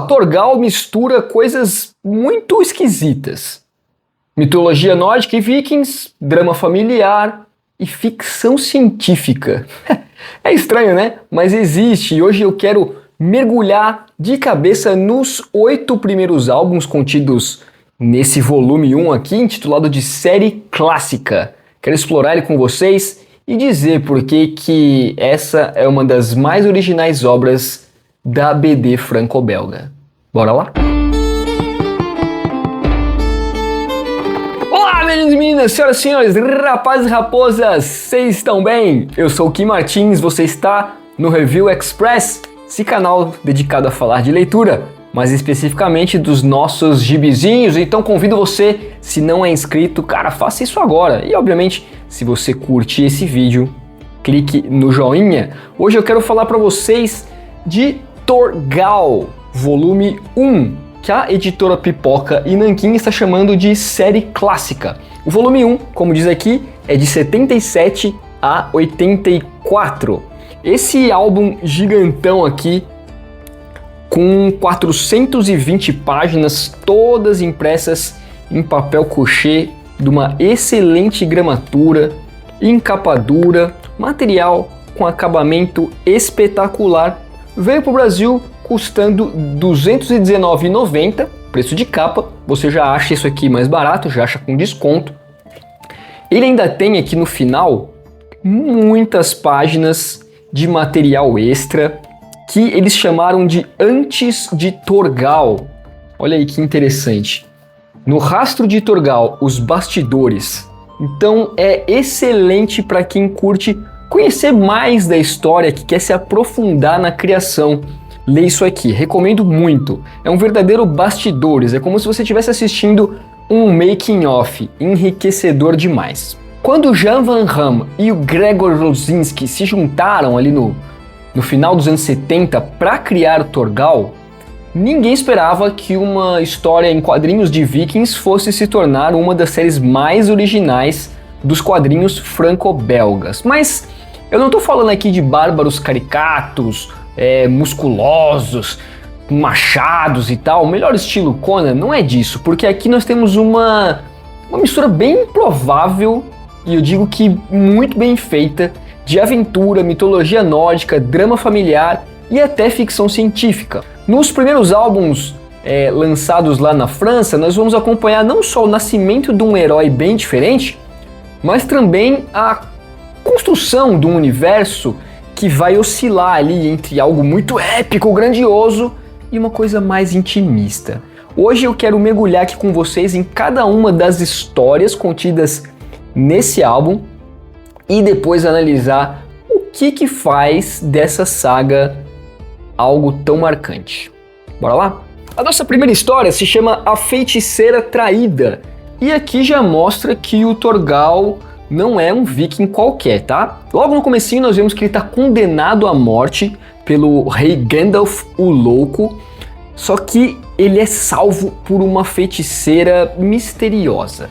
Torgal mistura coisas muito esquisitas. Mitologia nórdica e vikings, drama familiar e ficção científica. É estranho, né? Mas existe, e hoje eu quero mergulhar de cabeça nos 8 primeiros álbuns contidos nesse volume 1 aqui, intitulado de Série Clássica. Quero explorar ele com vocês e dizer por que essa é uma das mais originais obras da BD franco-belga. Bora lá? Olá, meninos e meninas, senhoras e senhores, rapazes e raposas, vocês estão bem? Eu sou o Kim Martins, você está no Review Express, esse canal dedicado a falar de leitura, mas especificamente dos nossos gibizinhos. Então convido você, se não é inscrito, cara, faça isso agora. E obviamente, se você curte esse vídeo, clique no joinha. Hoje eu quero falar para vocês de Torgal, volume 1, que a editora Pipoca e Nanquim está chamando de série clássica. O volume 1, como diz aqui, é de 77 a 84. Esse álbum gigantão aqui, com 420 páginas, todas impressas em papel couché, de uma excelente gramatura, encapadura, material com acabamento espetacular, veio para o Brasil custando R$ 219,90, preço de capa. Você já acha isso aqui mais barato, já acha com desconto. Ele ainda tem aqui no final muitas páginas de material extra que eles chamaram de Antes de Torgal. Olha aí que interessante. No Rastro de Torgal, os bastidores. Então é excelente para quem curte conhecer mais da história, que quer se aprofundar na criação. Lê isso aqui, recomendo muito. É um verdadeiro bastidores, é como se você estivesse assistindo um making of, enriquecedor demais. Quando o Jan Van Hamme e o Gregor Rosinski se juntaram ali no final dos anos 70 para criar o Torgal, ninguém esperava que uma história em quadrinhos de vikings fosse se tornar uma das séries mais originais dos quadrinhos franco-belgas. Mas eu não estou falando aqui de bárbaros caricatos, musculosos, machados e tal. O melhor estilo Conan não é disso, porque aqui nós temos uma mistura bem improvável, e eu digo que muito bem feita, de aventura, mitologia nórdica, drama familiar e até ficção científica. Nos primeiros álbuns lançados lá na França, nós vamos acompanhar não só o nascimento de um herói bem diferente, mas também a construção de um universo que vai oscilar ali entre algo muito épico, grandioso e uma coisa mais intimista. Hoje eu quero mergulhar aqui com vocês em cada uma das histórias contidas nesse álbum e depois analisar o que faz dessa saga algo tão marcante. Bora lá? A nossa primeira história se chama A Feiticeira Traída, e aqui já mostra que o Torgal não é um viking qualquer, tá? Logo no comecinho nós vemos que ele está condenado à morte pelo rei Gandalf o Louco, só que ele é salvo por uma feiticeira misteriosa.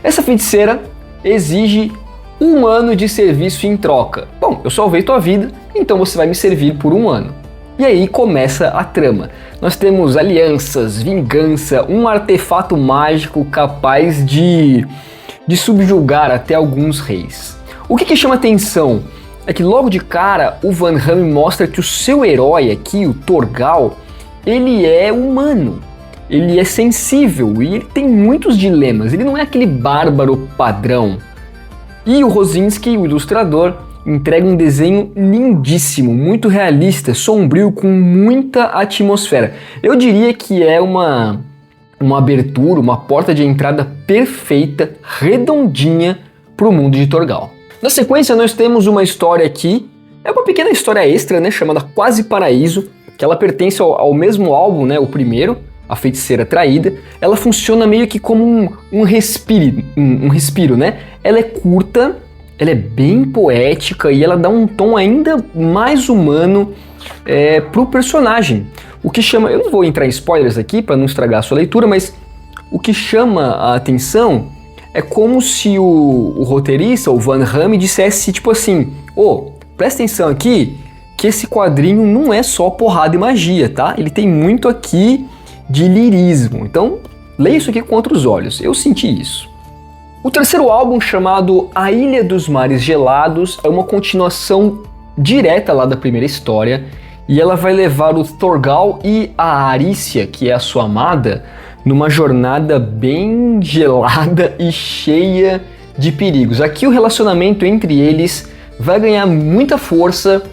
Essa feiticeira exige 1 ano de serviço em troca. Bom, eu salvei tua vida, então você vai me servir por 1 ano. E aí começa a trama. Nós temos alianças, vingança, um artefato mágico capaz de subjugar até alguns reis. O que chama atenção é que logo de cara o Van Hamme mostra que o seu herói aqui, o Torgal, ele é humano, ele é sensível e ele tem muitos dilemas, ele não é aquele bárbaro padrão. E o Rosinski, o ilustrador, entrega um desenho lindíssimo, muito realista, sombrio, com muita atmosfera. Eu diria que é uma abertura, uma porta de entrada perfeita, redondinha para o mundo de Torgal. Na sequência nós temos uma história aqui, é uma pequena história extra, né, chamada Quase Paraíso, que ela pertence ao mesmo álbum, né, o primeiro, A Feiticeira Traída. Ela funciona meio que como um respiro, né? Ela é curta, ela é bem poética e ela dá um tom ainda mais humano pro personagem. O que chama, eu não vou entrar em spoilers aqui para não estragar a sua leitura, mas o que chama a atenção é como se o roteirista, o Van Hamme, dissesse tipo assim: presta atenção aqui, porque esse quadrinho não é só porrada e magia, tá? Ele tem muito aqui de lirismo, então leia isso aqui com outros olhos, eu senti isso. O terceiro álbum, chamado A Ilha dos Mares Gelados, é uma continuação direta lá da primeira história, e ela vai levar o Thorgal e a Arícia, que é a sua amada, numa jornada bem gelada e cheia de perigos. Aqui o relacionamento entre eles vai ganhar muita força,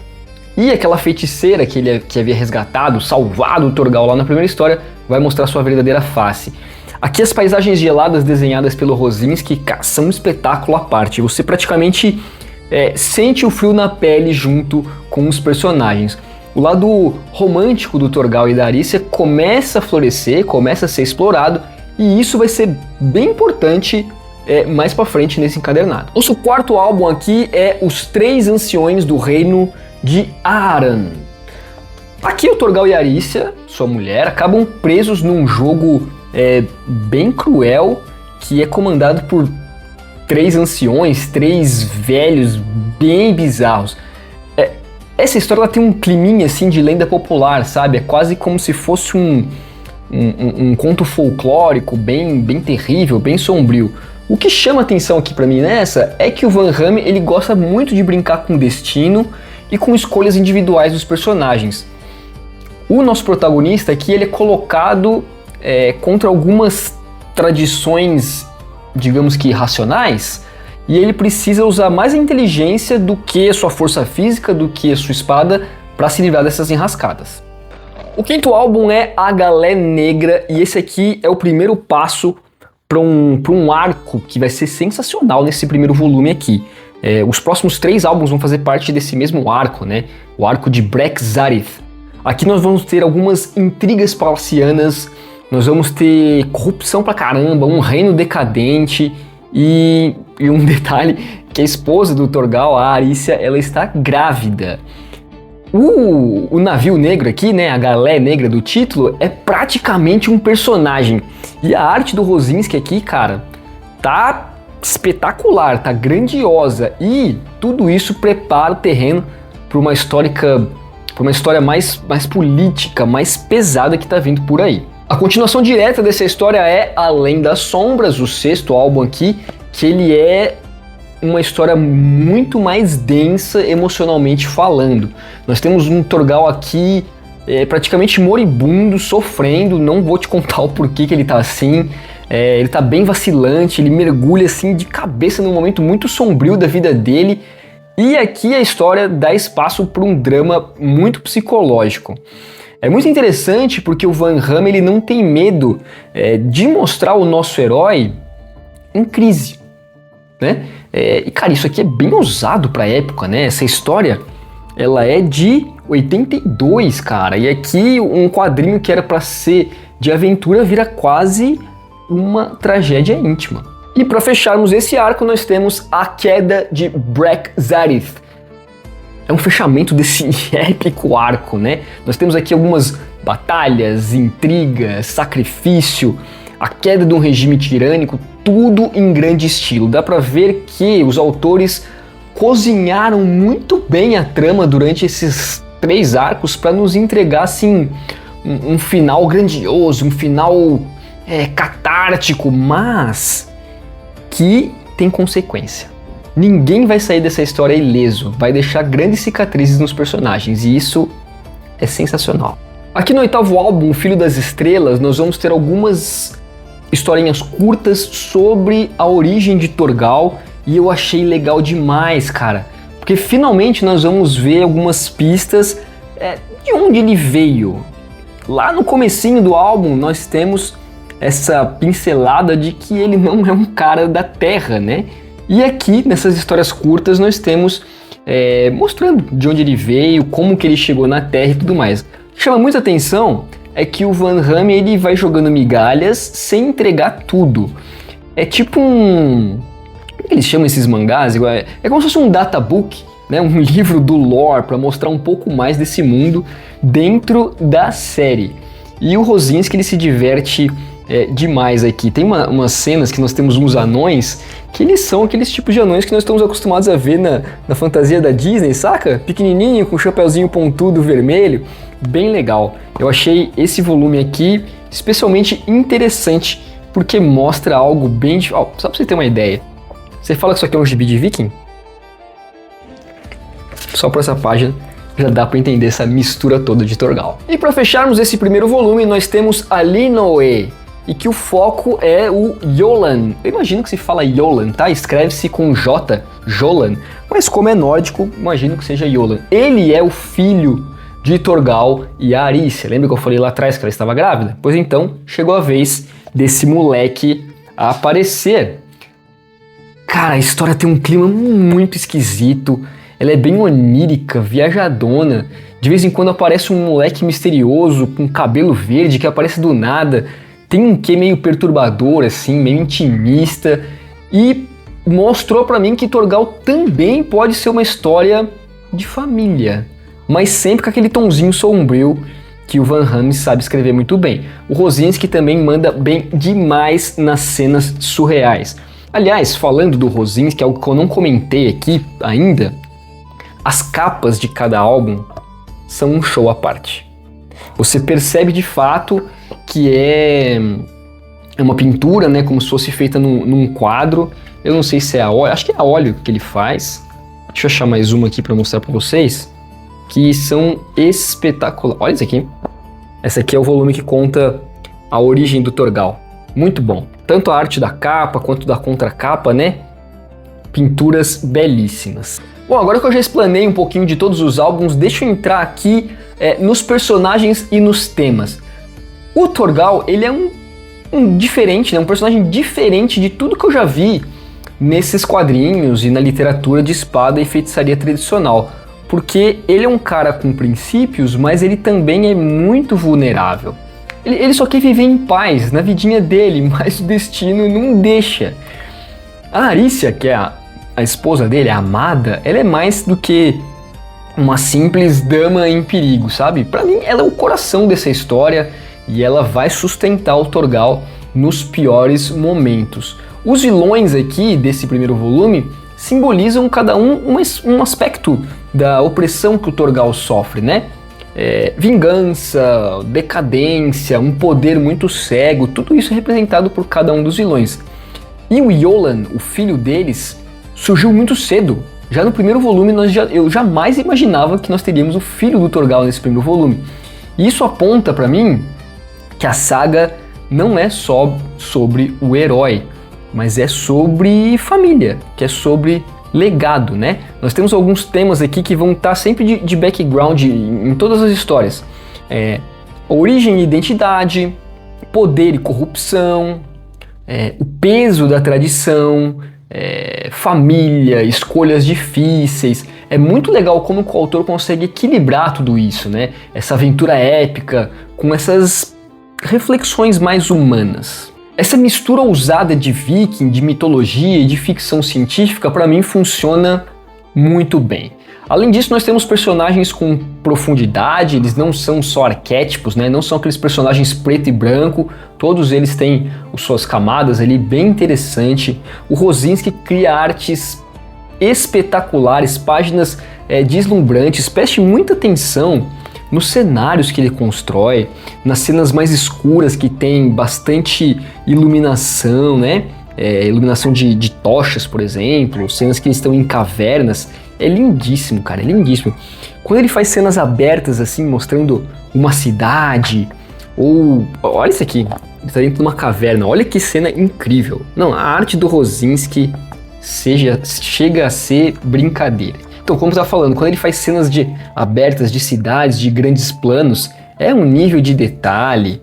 e aquela feiticeira que havia resgatado, salvado o Thorgal lá na primeira história, vai mostrar sua verdadeira face. Aqui as paisagens geladas desenhadas pelo Rosinski são um espetáculo à parte. Você praticamente sente o frio na pele junto com os personagens. O lado romântico do Thorgal e da Arícia começa a florescer, começa a ser explorado, e isso vai ser bem importante mais pra frente nesse encadernado. Nosso quarto álbum aqui é Os Três Anciões do Reino de Aran. Aqui o Thorgal e a Arícia, sua mulher, acabam presos num jogo bem cruel, que é comandado por três anciões, três velhos bem bizarros. Essa história ela tem um climinha assim de lenda popular, sabe? É quase como se fosse um conto folclórico bem terrível, bem sombrio. O que chama atenção aqui pra mim nessa é que o Van Hamme ele gosta muito de brincar com o destino e com escolhas individuais dos personagens. O nosso protagonista aqui ele é colocado contra algumas tradições, digamos que racionais, e ele precisa usar mais a inteligência do que a sua força física, do que a sua espada, para se livrar dessas enrascadas. O quinto álbum é A Galé Negra, e esse aqui é o primeiro passo para um arco que vai ser sensacional nesse primeiro volume aqui. Os próximos 3 álbuns vão fazer parte desse mesmo arco, né? O arco de Brak-Zarith. Aqui nós vamos ter algumas intrigas palacianas, nós vamos ter corrupção pra caramba, um reino decadente e um detalhe, que a esposa do Thorgal, a Arícia, ela está grávida. O navio negro aqui, né, a galé negra do título, é praticamente um personagem. E a arte do Rosinski aqui, cara, tá espetacular, tá grandiosa. E tudo isso prepara o terreno para uma história mais política, mais pesada que tá vindo por aí. A continuação direta dessa história é Além das Sombras, o 6º álbum aqui, que ele é uma história muito mais densa emocionalmente falando. Nós temos um Thorgal aqui praticamente moribundo, sofrendo, não vou te contar o porquê que ele tá assim, ele tá bem vacilante, ele mergulha assim de cabeça num momento muito sombrio da vida dele, e aqui a história dá espaço para um drama muito psicológico. É muito interessante porque o Van Hamme ele não tem medo de mostrar o nosso herói em crise, né? E cara, isso aqui é bem ousado pra época, né? Essa história, ela é de 82, cara, e aqui um quadrinho que era pra ser de aventura vira quase uma tragédia íntima. E pra fecharmos esse arco nós temos A Queda de Brak-Zarith. É um fechamento desse épico arco, né? Nós temos aqui algumas batalhas, intrigas, sacrifício, a queda de um regime tirânico, tudo em grande estilo. Dá pra ver que os autores cozinharam muito bem a trama durante esses 3 arcos para nos entregar assim um final grandioso, um final catártico, mas que tem consequência. Ninguém vai sair dessa história ileso, vai deixar grandes cicatrizes nos personagens, e isso é sensacional. Aqui no 8º álbum, Filho das Estrelas, nós vamos ter algumas historinhas curtas sobre a origem de Thorgal, e eu achei legal demais, cara, porque finalmente nós vamos ver algumas pistas de onde ele veio. Lá no comecinho do álbum nós temos essa pincelada de que ele não é um cara da Terra, né? E aqui, nessas histórias curtas, nós temos mostrando de onde ele veio, como que ele chegou na Terra e tudo mais. O que chama muita atenção é que o Van Hamme ele vai jogando migalhas sem entregar tudo. É tipo como que eles chamam esses mangás? É como se fosse um databook, né? Um livro do lore para mostrar um pouco mais desse mundo dentro da série. E o Rosinski ele se diverte demais aqui. Tem umas cenas que nós temos uns anões que eles são aqueles tipos de anões que nós estamos acostumados a ver na fantasia da Disney, saca? Pequenininho, com um chapeuzinho pontudo vermelho, bem legal. Eu achei esse volume aqui especialmente interessante porque mostra algo bem... só pra você ter uma ideia, você fala que isso aqui é um gibi de viking? Só por essa página já dá para entender essa mistura toda de Torgal. E para fecharmos esse primeiro volume, nós temos Alinoe, e que o foco é o Yolan. Eu imagino que se fala Yolan, tá? Escreve-se com J, Jolan, mas como é nórdico, imagino que seja Yolan. Ele é o filho de Torgal e a Arícia. Lembra que eu falei lá atrás que ela estava grávida? Pois então, chegou a vez desse moleque a aparecer. Cara, a história tem um clima muito esquisito. Ela é bem onírica, viajadona. De vez em quando aparece um moleque misterioso com cabelo verde que aparece do nada. Tem um quê meio perturbador, assim, meio intimista. E mostrou pra mim que Torgal também pode ser uma história de família. Mas sempre com aquele tonzinho sombrio que o Van Hamme sabe escrever muito bem. O Rosinski também manda bem demais nas cenas surreais. Aliás, falando do Rosinski, algo que eu não comentei aqui ainda, as capas de cada álbum são um show à parte. Você percebe de fato que é uma pintura, né, como se fosse feita num quadro. Eu não sei se é a óleo, acho que é a óleo que ele faz. Deixa eu achar mais uma aqui para mostrar para vocês, que são espetaculares. Olha isso aqui. Essa aqui é o volume que conta a origem do Torgal. Muito bom. Tanto a arte da capa quanto da contracapa, né? Pinturas belíssimas. Bom, agora que eu já explanei um pouquinho de todos os álbuns, deixa eu entrar aqui nos personagens e nos temas. O Torgal, ele é um diferente, né? Um personagem diferente de tudo que eu já vi nesses quadrinhos e na literatura de espada e feitiçaria tradicional. Porque ele é um cara com princípios, mas ele também é muito vulnerável. Ele só quer viver em paz, na vidinha dele, mas o destino não deixa. A Arícia, que é a esposa dele, a amada, ela é mais do que uma simples dama em perigo, sabe? Pra mim, ela é o coração dessa história e ela vai sustentar o Torgal nos piores momentos. Os vilões aqui desse primeiro volume simbolizam cada um aspecto da opressão que o Torgal sofre, né? Vingança, decadência, um poder muito cego, tudo isso é representado por cada um dos vilões. E o Yolan, o filho deles, surgiu muito cedo. Já no primeiro volume eu jamais imaginava que nós teríamos o filho do Torgal nesse primeiro volume. E isso aponta para mim que a saga não é só sobre o herói, mas é sobre família, que é sobre legado, né? Nós temos alguns temas aqui que vão estar sempre de background em todas as histórias. Origem e identidade, poder e corrupção, o peso da tradição, família, escolhas difíceis. É muito legal como o autor consegue equilibrar tudo isso, né? Essa aventura épica com essas reflexões mais humanas. Essa mistura ousada de viking, de mitologia e de ficção científica, para mim, funciona muito bem. Além disso, nós temos personagens com profundidade, eles não são só arquétipos, né? Não são aqueles personagens preto e branco, todos eles têm as suas camadas ali, bem interessante. O Rosinski cria artes espetaculares, páginas deslumbrantes, preste muita atenção nos cenários que ele constrói, nas cenas mais escuras que tem bastante iluminação, né? Iluminação de tochas, por exemplo, cenas que estão em cavernas. É lindíssimo, cara, é lindíssimo. Quando ele faz cenas abertas, assim, mostrando uma cidade, ou... Olha isso aqui, ele tá dentro de uma caverna, olha que cena incrível. Não, a arte do Rosinski chega a ser brincadeira. Então, como eu estava falando, quando ele faz cenas abertas de cidades, de grandes planos, é um nível de detalhe.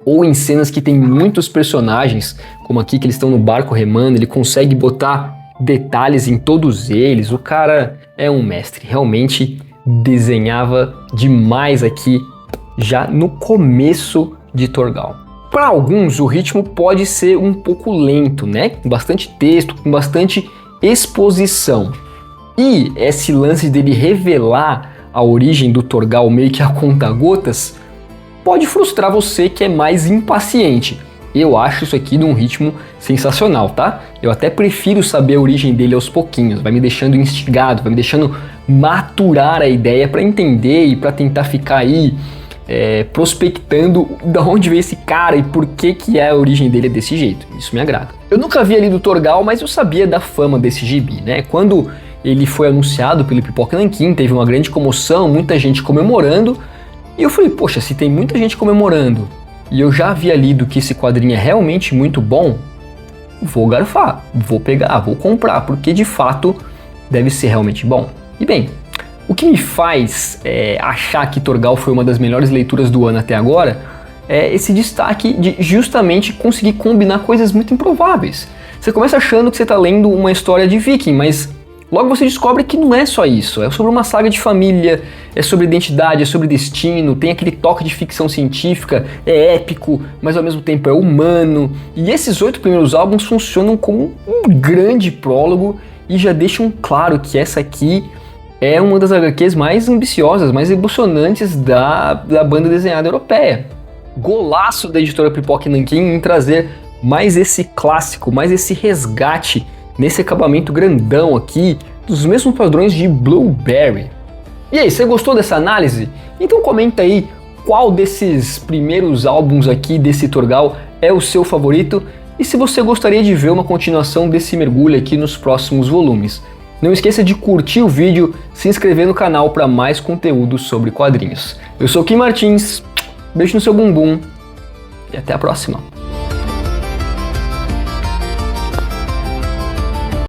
Ou em cenas que tem muitos personagens, como aqui que eles estão no barco remando, ele consegue botar detalhes em todos eles. O cara é um mestre, realmente desenhava demais aqui já no começo de Torgal. Para alguns, o ritmo pode ser um pouco lento, né? Com bastante texto, com bastante exposição. E esse lance dele revelar a origem do Torgal meio que a conta-gotas pode frustrar você que é mais impaciente. Eu acho isso aqui de um ritmo sensacional, tá? Eu até prefiro saber a origem dele aos pouquinhos, vai me deixando instigado, vai me deixando maturar a ideia para entender e para tentar ficar aí prospectando da onde veio esse cara e por que a origem dele é desse jeito. Isso me agrada. Eu nunca havia lido Torgal, mas eu sabia da fama desse gibi, né? Quando ele foi anunciado pelo Pipoca Nanquim, teve uma grande comoção, muita gente comemorando, e eu falei, poxa, se tem muita gente comemorando, e eu já havia lido que esse quadrinho é realmente muito bom, vou garfar, vou pegar, vou comprar, porque de fato deve ser realmente bom. E bem, o que me faz achar que Torgal foi uma das melhores leituras do ano até agora é esse destaque de justamente conseguir combinar coisas muito improváveis. Você começa achando que você está lendo uma história de viking, mas logo você descobre que não é só isso, é sobre uma saga de família, é sobre identidade, é sobre destino, tem aquele toque de ficção científica, é épico, mas ao mesmo tempo é humano. E esses 8 primeiros álbuns funcionam como um grande prólogo e já deixam claro que essa aqui é uma das HQs mais ambiciosas, mais emocionantes da banda desenhada europeia. Golaço da editora Pipoca Nanquim em trazer mais esse clássico, mais esse resgate nesse acabamento grandão aqui, dos mesmos padrões de Blueberry. E aí, você gostou dessa análise? Então comenta aí qual desses primeiros álbuns aqui desse Torgal é o seu favorito e se você gostaria de ver uma continuação desse mergulho aqui nos próximos volumes. Não esqueça de curtir o vídeo, se inscrever no canal para mais conteúdo sobre quadrinhos. Eu sou o Kim Martins, beijo no seu bumbum e até a próxima.